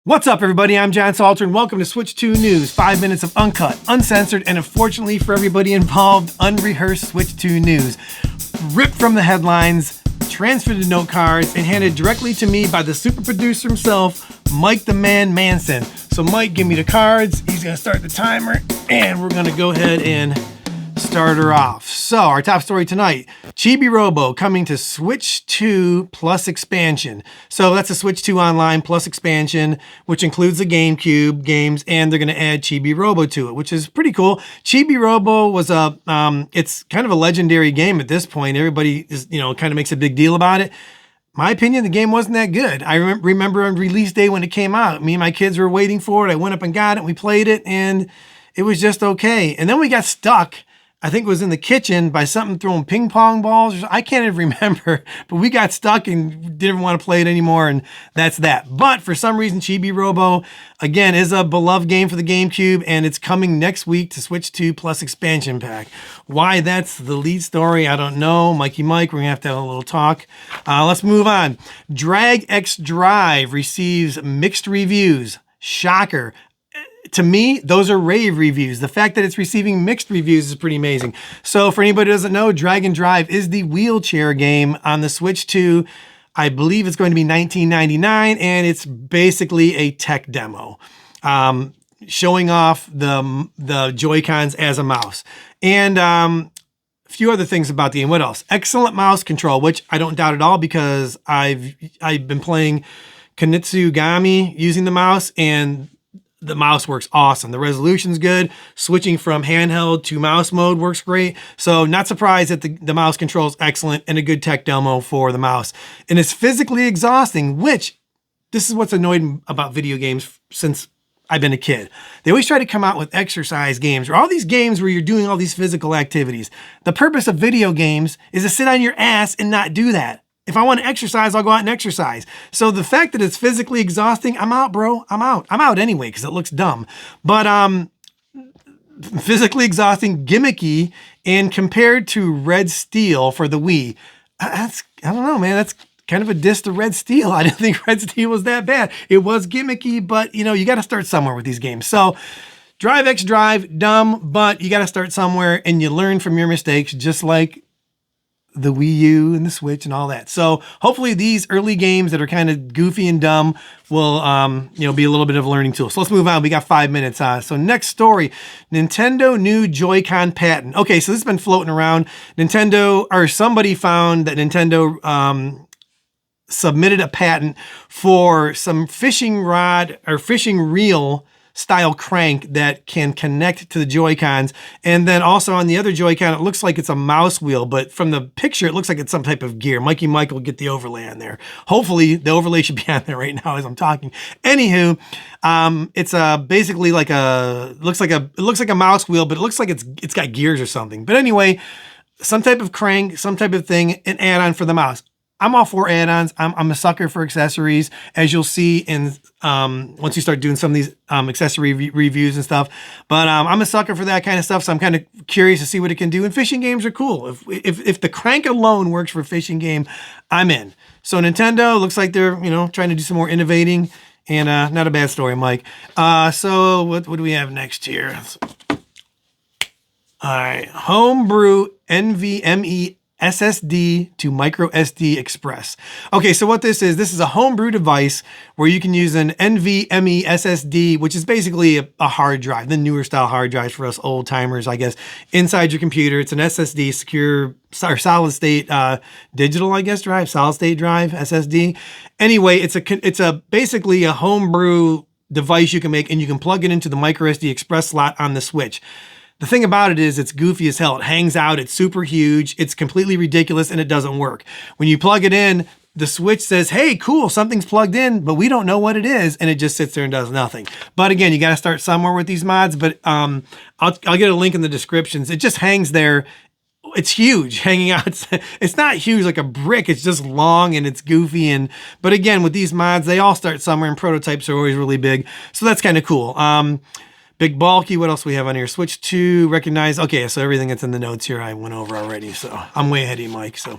What's up, everybody? I'm John Salter, and welcome to Switch 2 News. 5 minutes of uncut, uncensored, and unfortunately for everybody involved, unrehearsed Switch 2 news. Ripped from the headlines, transferred to note cards, and handed directly to me by the super producer himself, Mike the Man Manson. So Mike, give me the cards. He's gonna start the timer, and we're gonna go ahead and start her off. So our top story tonight, Chibi Robo coming to Switch 2 Plus expansion. So that's a Switch 2 Online Plus expansion, which includes the GameCube games, and they're going to add Chibi Robo to it, which is pretty cool. Chibi Robo was it's kind of a legendary game at this point. Everybody is, kind of makes a big deal about it. My opinion, the game wasn't that good. I remember on release day when it came out, me and my kids were waiting for it. I went up and got it, we played it, and it was just okay. And then we got stuck. I think it was in the kitchen by something throwing ping pong balls. I can't even remember, but we got stuck and didn't want to play it anymore, and that's that. But for some reason, Chibi Robo, again, is a beloved game for the GameCube, and it's coming next week to Switch 2 Plus expansion pack. Why that's the lead story, I don't know. Mikey Mike, we're going to have a little talk. Let's move on. Drag X Drive receives mixed reviews. Shocker. To me, those are rave reviews. The fact that it's receiving mixed reviews is pretty amazing. So for anybody who doesn't know, Drag Drive is the wheelchair game on the Switch 2. I believe it's going to be $19.99, and it's basically a tech demo showing off the Joy-Cons as a mouse. And a few other things about the game. What else? Excellent mouse control, which I don't doubt at all because I've been playing Kunitsugami using the mouse, and the mouse works awesome. The resolution's good. Switching from handheld to mouse mode works great. So not surprised that the mouse control is excellent and a good tech demo for the mouse. And it's physically exhausting, which this is what's annoyed about video games since I've been a kid. They always try to come out with exercise games or all these games where you're doing all these physical activities. The purpose of video games is to sit on your ass and not do that. If I want to exercise, I'll go out and exercise. So the fact that it's physically exhausting, I'm out, bro. I'm out. I'm out anyway because it looks dumb. But physically exhausting, gimmicky, and compared to Red Steel for the Wii, I don't know, man. That's kind of a diss to Red Steel. I didn't think Red Steel was that bad. It was gimmicky, but you got to start somewhere with these games. So Drive X Drive, dumb, but you got to start somewhere, and you learn from your mistakes, just like the Wii U and the Switch and all that. So hopefully these early games that are kind of goofy and dumb will, be a little bit of a learning tool. So let's move on. We got 5 minutes. So next story, Nintendo new Joy-Con patent. Okay, so this has been floating around. Somebody found that Nintendo submitted a patent for some fishing rod or fishing reel style crank that can connect to the Joy-Cons. And then also on the other Joy-Con, it looks like it's a mouse wheel, but from the picture, it looks like it's some type of gear. Mikey Mike will get the overlay on there. Hopefully the overlay should be on there right now as I'm talking. Anywho, it's basically like it looks like a mouse wheel, but it looks like it's got gears or something. But anyway, some type of crank, some type of thing, an add-on for the mouse. I'm all for add-ons. I'm a sucker for accessories, as you'll see in once you start doing some of these accessory reviews and stuff. But I'm a sucker for that kind of stuff, so I'm kind of curious to see what it can do. And fishing games are cool. If the crank alone works for a fishing game, I'm in. So Nintendo looks like they're trying to do some more innovating, and not a bad story, Mike. So what do we have next here? All right, Homebrew NVMe SSD to micro SD Express. Okay, so what this is a homebrew device where you can use an NVMe SSD, which is basically a hard drive, the newer style hard drives for us old timers, I guess, inside your computer. It's an SSD, secure or solid state digital, I guess, drive, solid state drive, SSD. Anyway, it's basically a homebrew device you can make, and you can plug it into the micro SD Express slot on the Switch. The thing about it is it's goofy as hell. It hangs out, it's super huge, it's completely ridiculous, and it doesn't work. When you plug it in, the Switch says, hey, cool, something's plugged in, but we don't know what it is, and it just sits there and does nothing. But again, you got to start somewhere with these mods, but I'll get a link in the descriptions. It just hangs there. It's huge hanging out. It's not huge like a brick. It's just long and it's goofy. But again, with these mods, they all start somewhere, and prototypes are always really big. So that's kind of cool. Big bulky. What else we have on here? Switch to recognize. Okay, so everything that's in the notes here I went over already. So I'm way ahead of you, Mike. So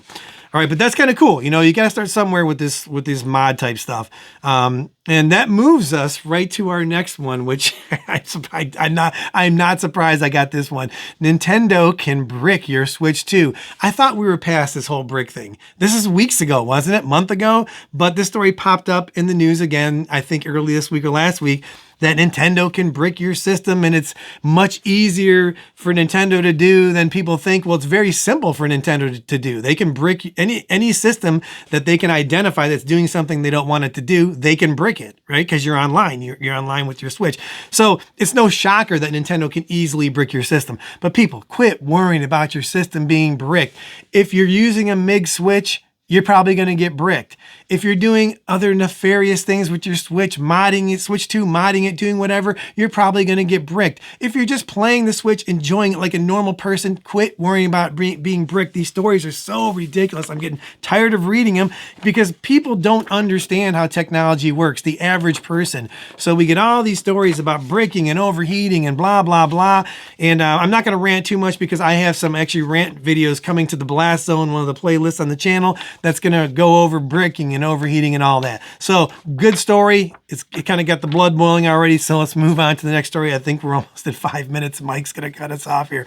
All right, but that's kind of cool. You know, you got to start somewhere with this mod type stuff. And that moves us right to our next one, which I'm not surprised I got this one. Nintendo can brick your Switch 2. I thought we were past this whole brick thing. This is weeks ago, wasn't it? Month ago? But this story popped up in the news again, I think early this week or last week, that Nintendo can brick your system, and it's much easier for Nintendo to do than people think. Well, it's very simple for Nintendo to do. They can brick any system that they can identify that's doing something they don't want it to do. They can brick it, right? Because you're online. You're online with your Switch. So it's no shocker that Nintendo can easily brick your system. But people, quit worrying about your system being bricked. If you're using a MIG switch, you're probably going to get bricked. If you're doing other nefarious things with your Switch, modding it, Switch 2, modding it, doing whatever, you're probably going to get bricked. If you're just playing the Switch, enjoying it like a normal person, quit worrying about being bricked. These stories are so ridiculous. I'm getting tired of reading them because people don't understand how technology works, the average person. So we get all these stories about bricking and overheating and blah, blah, blah. And I'm not going to rant too much because I have some actually rant videos coming to the Blast Zone, one of the playlists on the channel, that's going to go over bricking and overheating and all that. So good story. It kind of got the blood boiling already. So let's move on to the next story. I think we're almost at 5 minutes. Mike's going to cut us off here.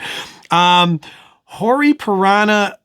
Hori Piranha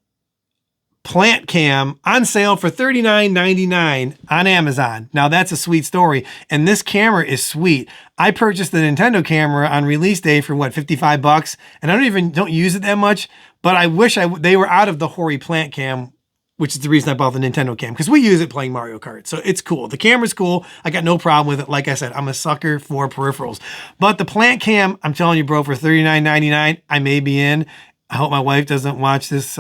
Plant Cam on sale for $39.99 on Amazon. Now that's a sweet story. And this camera is sweet. I purchased the Nintendo camera on release day for what, $55? And I don't use it that much, but I wish they were out of the Hori Plant Cam, which is the reason I bought the Nintendo Cam, because we use it playing Mario Kart. So it's cool. The camera's cool. I got no problem with it. Like I said, I'm a sucker for peripherals. But the Plant Cam, I'm telling you, bro, for $39.99, I may be in. I hope my wife doesn't watch this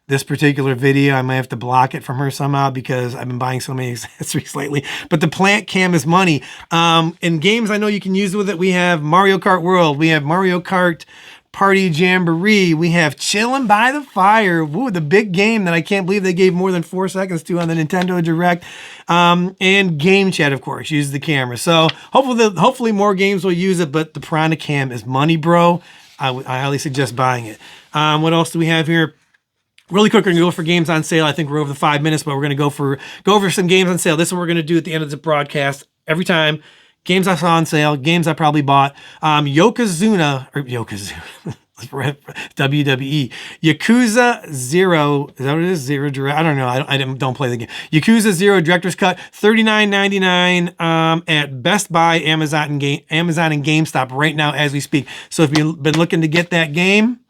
this particular video. I might have to block it from her somehow because I've been buying so many accessories lately. But the Plant Cam is money. In games I know you can use with it, we have Mario Kart World. We have Mario Kart Party Jamboree. We have Chillin' by the Fire. Woo, the big game that I can't believe they gave more than 4 seconds to on the Nintendo Direct. And Game Chat, of course, uses the camera. So hopefully more games will use it, but the Piranha Cam is money, bro. I highly suggest buying it. What else do we have here? Really quick, we're going to go for games on sale. I think we're over the 5 minutes, but we're going to go over some games on sale. This is what we're going to do at the end of the broadcast every time. Games I saw on sale, games I probably bought. Yokozuna, WWE. Yakuza 0, is that what it is? Zero Direct? I don't know. I don't play the game. Yakuza 0 Director's Cut, $39.99 at Best Buy, Amazon, and GameStop right now as we speak. So if you've been looking to get that game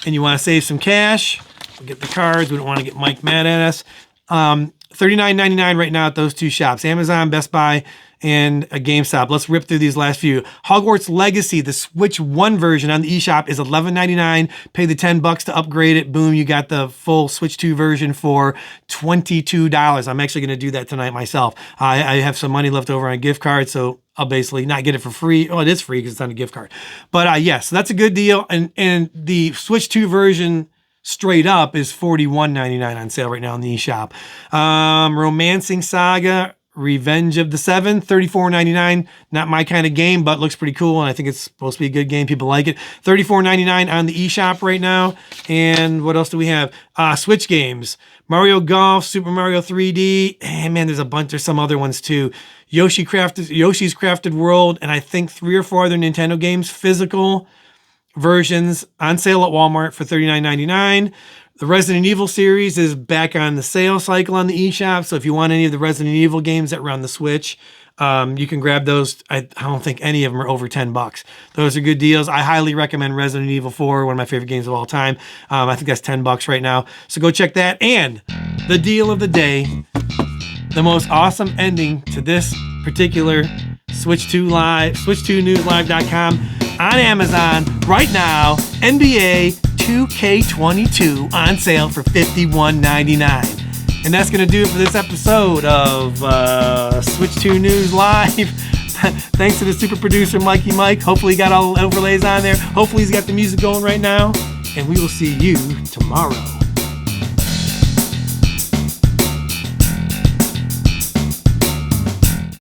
and you want to save some cash, we'll get the cards. We don't want to get Mike mad at us. $39.99 right now at those two shops, Amazon, Best Buy, and a GameStop. Let's rip through these last few. Hogwarts Legacy, the Switch 1 version on the eShop is $11.99. Pay the $10 to upgrade it. Boom, you got the full Switch 2 version for $22. I'm actually going to do that tonight myself. I have some money left over on a gift card, so I'll basically not get it for free. Oh, it is free because it's on a gift card. But yes, so that's a good deal. And the Switch 2 version straight up is $41.99 on sale right now in the eShop. Romancing Saga, Revenge of the Seven, $34.99. Not my kind of game, but looks pretty cool, and I think it's supposed to be a good game. People like it. $34.99 on the eShop right now. And what else do we have? Switch games. Mario Golf, Super Mario 3D. And man, there's some other ones too. Yoshi's Crafted World, and I think 3 or 4 other Nintendo games, physical versions on sale at Walmart for $39.99. The Resident Evil series is back on the sale cycle on the eShop. So if you want any of the Resident Evil games that were on the Switch, you can grab those. I don't think any of them are over $10. Those are good deals. I highly recommend Resident Evil 4, one of my favorite games of all time. I think that's $10 right now. So go check that. And the deal of the day, the most awesome ending to this particular Switch 2 Newslive.com on Amazon right now. NBA 2K22 on sale for $51.99. And that's going to do it for this episode of Switch 2 News Live. Thanks to the super producer, Mikey Mike. Hopefully he got all the overlays on there. Hopefully he's got the music going right now. And we will see you tomorrow.